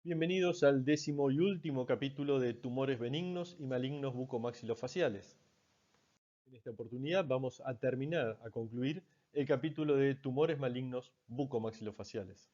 Bienvenidos al 10º y último capítulo de tumores benignos y malignos bucomaxilofaciales. En esta oportunidad vamos a concluir el capítulo de tumores malignos bucomaxilofaciales.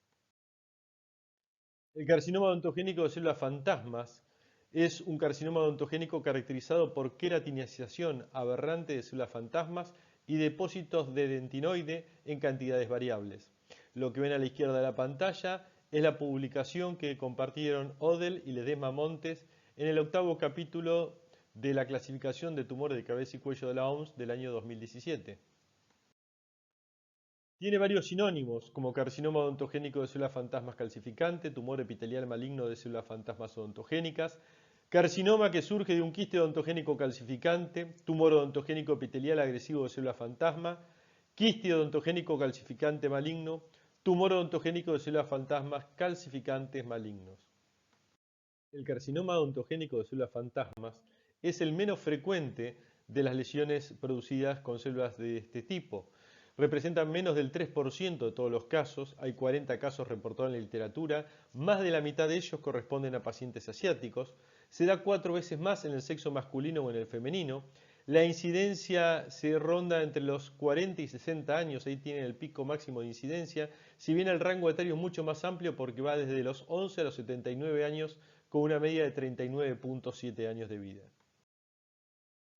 El carcinoma odontogénico de células fantasmas es un carcinoma odontogénico caracterizado por queratinización aberrante de células fantasmas y depósitos de dentinoide en cantidades variables. Lo que ven a la izquierda de la pantalla es la publicación que compartieron Odell y Ledesma Montes en el 8º capítulo de la clasificación de tumores de cabeza y cuello de la OMS del año 2017. Tiene varios sinónimos, como carcinoma odontogénico de células fantasmas calcificante, tumor epitelial maligno de células fantasmas odontogénicas, carcinoma que surge de un quiste odontogénico calcificante, tumor odontogénico epitelial agresivo de células fantasma, quiste odontogénico calcificante maligno, tumor odontogénico de células fantasmas calcificantes malignos. El carcinoma odontogénico de células fantasmas es el menos frecuente de las lesiones producidas con células de este tipo. Representan menos del 3% de todos los casos, hay 40 casos reportados en la literatura, más de la mitad de ellos corresponden a pacientes asiáticos, se da 4 veces más en el sexo masculino o en el femenino, la incidencia se ronda entre los 40 y 60 años, ahí tienen el pico máximo de incidencia, si bien el rango etario es mucho más amplio porque va desde los 11 a los 79 años con una media de 39.7 años de vida.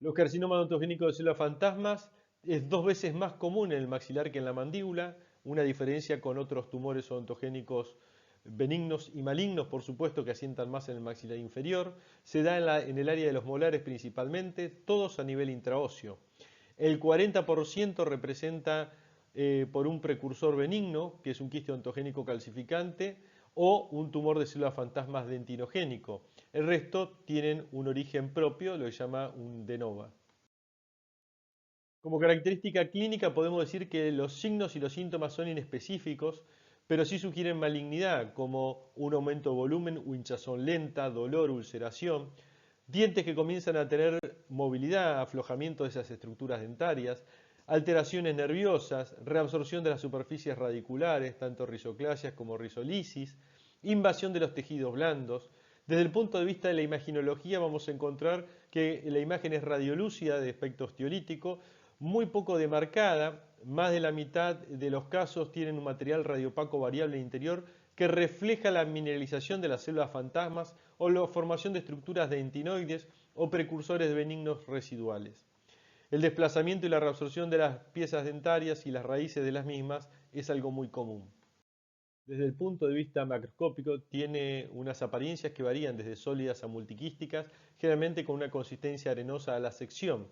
Los carcinomas odontogénicos de células fantasmas es 2 veces más común en el maxilar que en la mandíbula, una diferencia con otros tumores odontogénicos benignos y malignos, por supuesto, que asientan más en el maxilar inferior. Se da en el área de los molares principalmente, todos a nivel intraóseo. El 40% representa por un precursor benigno, que es un quiste odontogénico calcificante, o un tumor de células fantasmas dentinogénico. El resto tienen un origen propio, lo que se llama un de nova. Como característica clínica podemos decir que los signos y los síntomas son inespecíficos, pero sí sugieren malignidad, como un aumento de volumen o hinchazón lenta, dolor, ulceración, dientes que comienzan a tener movilidad, aflojamiento de esas estructuras dentarias, alteraciones nerviosas, reabsorción de las superficies radiculares, tanto risoclasias como risolisis, invasión de los tejidos blandos. Desde el punto de vista de la imaginología vamos a encontrar que la imagen es radiolúcida de aspecto osteolítico, muy poco demarcada, más de la mitad de los casos tienen un material radiopaco variable interior que refleja la mineralización de las células fantasmas o la formación de estructuras dentinoides o precursores benignos residuales. El desplazamiento y la reabsorción de las piezas dentarias y las raíces de las mismas es algo muy común. Desde el punto de vista macroscópico, tiene unas apariencias que varían desde sólidas a multiquísticas, generalmente con una consistencia arenosa a la sección.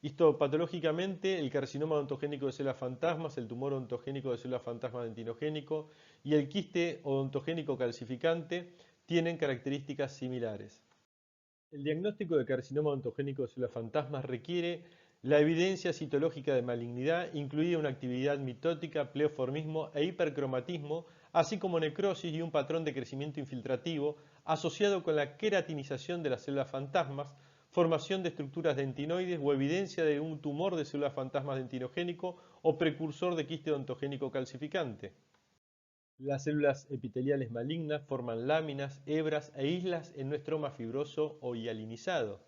Histopatológicamente, el carcinoma odontogénico de células fantasmas, el tumor odontogénico de células fantasmas dentinogénico y el quiste odontogénico calcificante tienen características similares. El diagnóstico de carcinoma odontogénico de células fantasmas requiere la evidencia citológica de malignidad, incluida una actividad mitótica, pleoformismo e hipercromatismo, así como necrosis y un patrón de crecimiento infiltrativo asociado con la queratinización de las células fantasmas, formación de estructuras dentinoides o evidencia de un tumor de células fantasmas dentinogénico o precursor de quiste odontogénico calcificante. Las células epiteliales malignas forman láminas, hebras e islas en un estroma fibroso o hialinizado.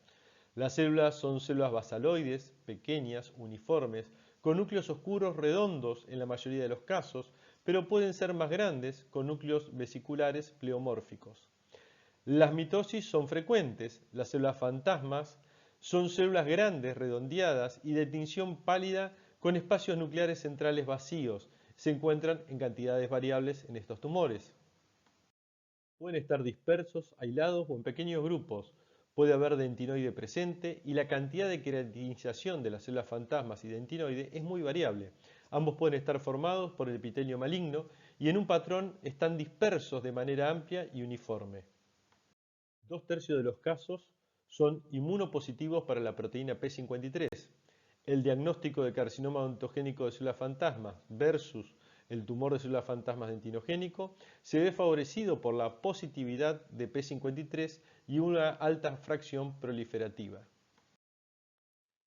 Las células son células basaloides, pequeñas, uniformes, con núcleos oscuros redondos en la mayoría de los casos, pero pueden ser más grandes, con núcleos vesiculares pleomórficos. Las mitosis son frecuentes. Las células fantasmas son células grandes, redondeadas y de tinción pálida con espacios nucleares centrales vacíos. Se encuentran en cantidades variables en estos tumores. Pueden estar dispersos, aislados o en pequeños grupos. Puede haber dentinoide presente y la cantidad de queratinización de las células fantasmas y dentinoide es muy variable. Ambos pueden estar formados por el epitelio maligno y en un patrón están dispersos de manera amplia y uniforme. 2/3 de los casos son inmunopositivos para la proteína P53. El diagnóstico de carcinoma odontogénico de células fantasmas versus el tumor de células fantasmas dentinogénico se ve favorecido por la positividad de P53 y una alta fracción proliferativa.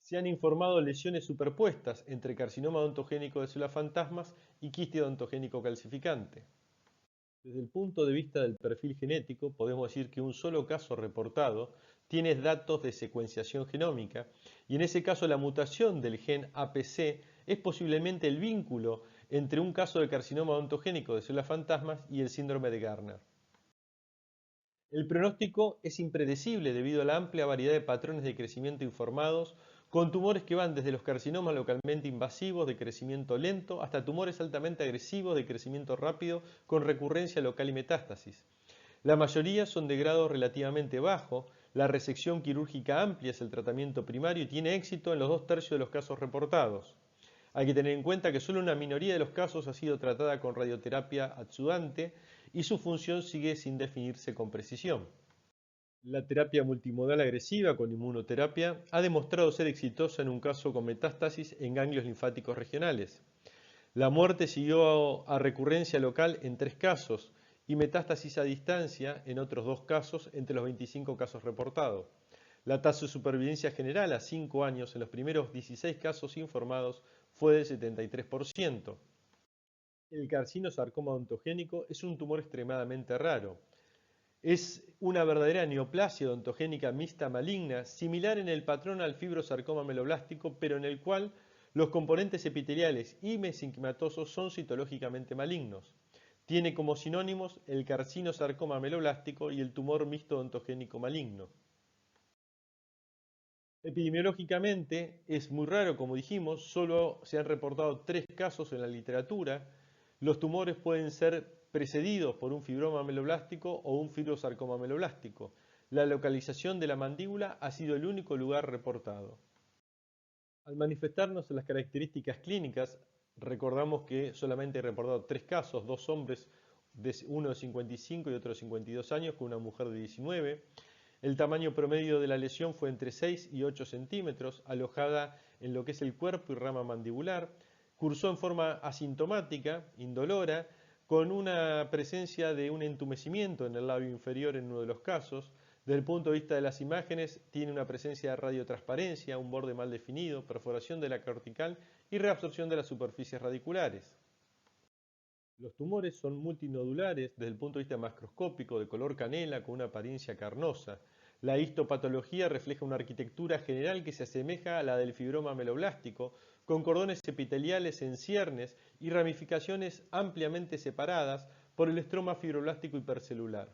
Se han informado lesiones superpuestas entre carcinoma odontogénico de células fantasmas y quiste odontogénico calcificante. Desde el punto de vista del perfil genético, podemos decir que un solo caso reportado tiene datos de secuenciación genómica y en ese caso la mutación del gen APC es posiblemente el vínculo entre un caso de carcinoma odontogénico de células fantasmas y el síndrome de Gardner. El pronóstico es impredecible debido a la amplia variedad de patrones de crecimiento informados, con tumores que van desde los carcinomas localmente invasivos de crecimiento lento hasta tumores altamente agresivos de crecimiento rápido con recurrencia local y metástasis. La mayoría son de grado relativamente bajo, la resección quirúrgica amplia es el tratamiento primario y tiene éxito en los 2/3 de los casos reportados. Hay que tener en cuenta que solo una minoría de los casos ha sido tratada con radioterapia adyuvante y su función sigue sin definirse con precisión. La terapia multimodal agresiva con inmunoterapia ha demostrado ser exitosa en un caso con metástasis en ganglios linfáticos regionales. La muerte siguió a recurrencia local en 3 casos y metástasis a distancia en otros 2 casos entre los 25 casos reportados. La tasa de supervivencia general a 5 años en los primeros 16 casos informados fue del 73%. El carcinosarcoma odontogénico es un tumor extremadamente raro. Es una verdadera neoplasia odontogénica mixta maligna, similar en el patrón al fibrosarcoma meloblástico, pero en el cual los componentes epiteliales y mesenquimatosos son citológicamente malignos. Tiene como sinónimos el carcinosarcoma meloblástico y el tumor mixto odontogénico maligno. Epidemiológicamente es muy raro, como dijimos, solo se han reportado 3 casos en la literatura. Los tumores pueden ser precedidos por un fibroma meloblástico o un fibrosarcoma meloblástico. La localización de la mandíbula ha sido el único lugar reportado. Al manifestarnos las características clínicas, recordamos que solamente he reportado 3 casos, 2 hombres, uno de 55 y otro de 52 años, con una mujer de 19. El tamaño promedio de la lesión fue entre 6 y 8 centímetros, alojada en lo que es el cuerpo y rama mandibular. Cursó en forma asintomática, indolora, con una presencia de un entumecimiento en el labio inferior en uno de los casos. Desde el punto de vista de las imágenes, tiene una presencia de radiotransparencia, un borde mal definido, perforación de la cortical y reabsorción de las superficies radiculares. Los tumores son multinodulares desde el punto de vista macroscópico, de color canela, con una apariencia carnosa. La histopatología refleja una arquitectura general que se asemeja a la del fibroma meloblástico, con cordones epiteliales en ciernes y ramificaciones ampliamente separadas por el estroma fibroblástico hipercelular.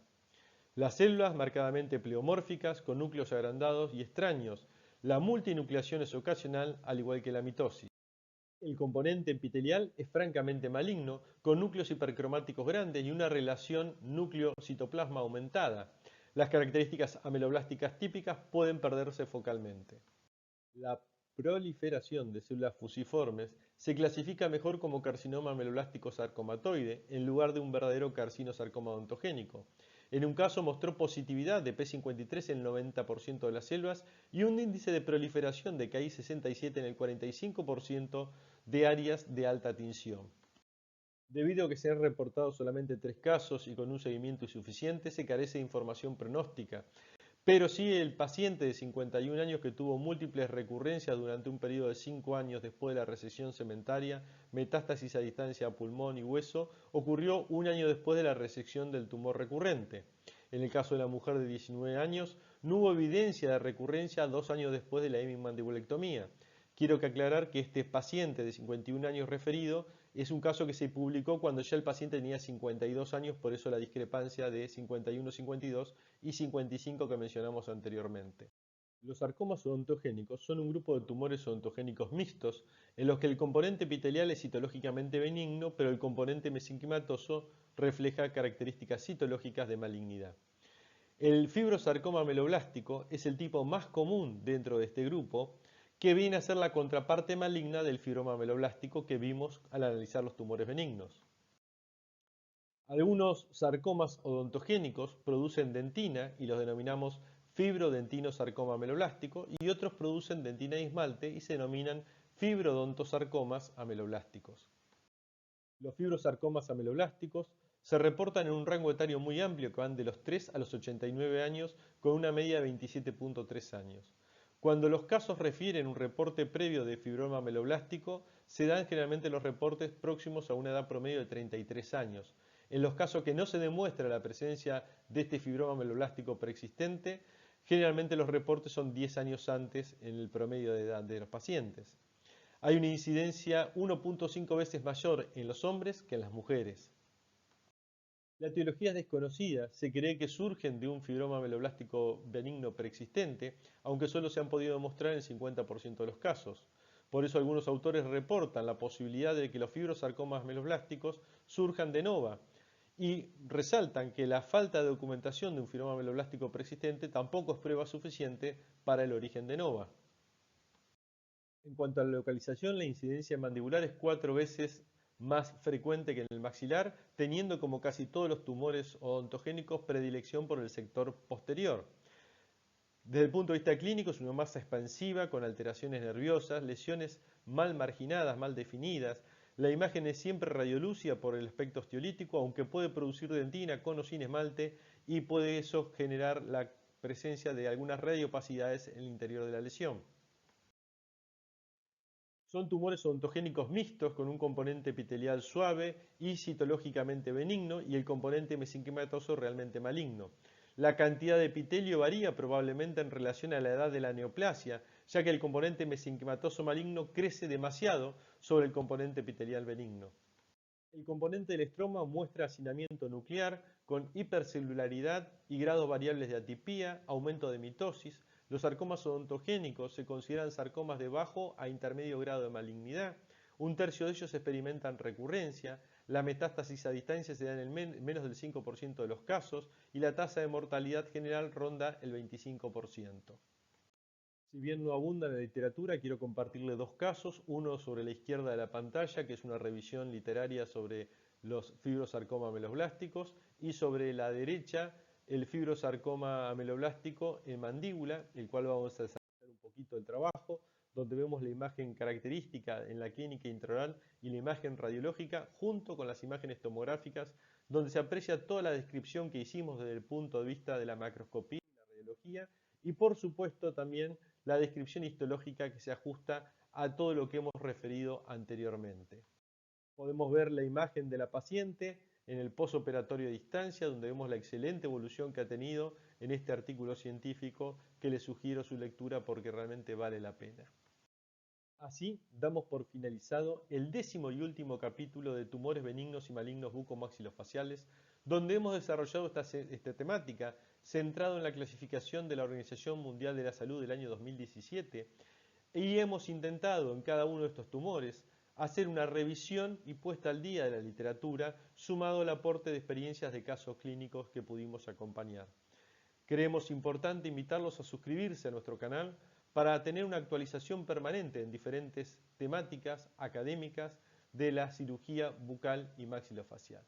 Las células marcadamente pleomórficas, con núcleos agrandados y extraños. La multinucleación es ocasional, al igual que la mitosis. El componente epitelial es francamente maligno, con núcleos hipercromáticos grandes y una relación núcleo-citoplasma aumentada. Las características ameloblásticas típicas pueden perderse focalmente. La proliferación de células fusiformes se clasifica mejor como carcinoma ameloblástico sarcomatoide en lugar de un verdadero carcinosarcoma odontogénico. En un caso mostró positividad de P53 en el 90% de las células y un índice de proliferación de Ki67 en el 45% de áreas de alta tinción. Debido a que se han reportado solamente 3 casos y con un seguimiento insuficiente, se carece de información pronóstica. Pero sí el paciente de 51 años que tuvo múltiples recurrencias durante un periodo de 5 años después de la resección cementaria, metástasis a distancia a pulmón y hueso, ocurrió un año después de la resección del tumor recurrente. En el caso de la mujer de 19 años, no hubo evidencia de recurrencia 2 años después de la hemimandibulectomía. Quiero que aclarar que este paciente de 51 años referido es un caso que se publicó cuando ya el paciente tenía 52 años, por eso la discrepancia de 51-52 y 55 que mencionamos anteriormente. Los sarcomas odontogénicos son un grupo de tumores odontogénicos mixtos, en los que el componente epitelial es citológicamente benigno, pero el componente mesenquimatoso refleja características citológicas de malignidad. El fibrosarcoma meloblástico es el tipo más común dentro de este grupo, que viene a ser la contraparte maligna del fibroma meloblástico que vimos al analizar los tumores benignos. Algunos sarcomas odontogénicos producen dentina y los denominamos fibrodentinosarcoma meloblástico y otros producen dentina de esmalte y se denominan fibrodontosarcomas ameloblásticos. Los fibrosarcomas ameloblásticos se reportan en un rango etario muy amplio que van de los 3 a los 89 años con una media de 27.3 años. Cuando los casos refieren un reporte previo de fibroma meloblástico, se dan generalmente los reportes próximos a una edad promedio de 33 años. En los casos que no se demuestra la presencia de este fibroma ameloblástico preexistente, generalmente los reportes son 10 años antes en el promedio de edad de los pacientes. Hay una incidencia 1.5 veces mayor en los hombres que en las mujeres. La etiología es desconocida, se cree que surgen de un fibroma ameloblástico benigno preexistente, aunque solo se han podido demostrar en 50% de los casos. Por eso algunos autores reportan la posibilidad de que los fibrosarcomas ameloblásticos surjan de nova y resaltan que la falta de documentación de un fibroma ameloblástico preexistente tampoco es prueba suficiente para el origen de nova. En cuanto a la localización, la incidencia mandibular es 4 veces más frecuente que en el maxilar, teniendo como casi todos los tumores odontogénicos predilección por el sector posterior. Desde el punto de vista clínico es una masa expansiva con alteraciones nerviosas, lesiones mal marginadas, mal definidas. La imagen es siempre radiolúcida por el aspecto osteolítico, aunque puede producir dentina con o sin esmalte y puede eso generar la presencia de algunas radiopacidades en el interior de la lesión. Son tumores odontogénicos mixtos con un componente epitelial suave y citológicamente benigno y el componente mesenquimatoso realmente maligno. La cantidad de epitelio varía probablemente en relación a la edad de la neoplasia, ya que el componente mesenquimatoso maligno crece demasiado sobre el componente epitelial benigno. El componente del estroma muestra hacinamiento nuclear con hipercelularidad y grados variables de atipía, aumento de mitosis. Los sarcomas odontogénicos se consideran sarcomas de bajo a intermedio grado de malignidad. Un tercio de ellos experimentan recurrencia. La metástasis a distancia se da en menos del 5% de los casos y la tasa de mortalidad general ronda el 25%. Si bien no abunda en la literatura, quiero compartirle dos casos, uno sobre la izquierda de la pantalla, que es una revisión literaria sobre los fibrosarcoma ameloblásticos, y sobre la derecha, el fibrosarcoma ameloblástico en mandíbula, el cual vamos a desarrollar un poquito el trabajo, donde vemos la imagen característica en la clínica intraoral y la imagen radiológica, junto con las imágenes tomográficas, donde se aprecia toda la descripción que hicimos desde el punto de vista de la macroscopía y la radiología, y por supuesto también la descripción histológica que se ajusta a todo lo que hemos referido anteriormente. Podemos ver la imagen de la paciente en el posoperatorio de distancia, donde vemos la excelente evolución que ha tenido en este artículo científico, que le sugiero su lectura porque realmente vale la pena. Así damos por finalizado el 10º y último capítulo de tumores benignos y malignos bucomaxilofaciales, donde hemos desarrollado esta temática centrado en la clasificación de la Organización Mundial de la Salud del año 2017 y hemos intentado en cada uno de estos tumores hacer una revisión y puesta al día de la literatura, sumado al aporte de experiencias de casos clínicos que pudimos acompañar. Creemos importante invitarlos a suscribirse a nuestro canal para tener una actualización permanente en diferentes temáticas académicas de la cirugía bucal y maxilofacial.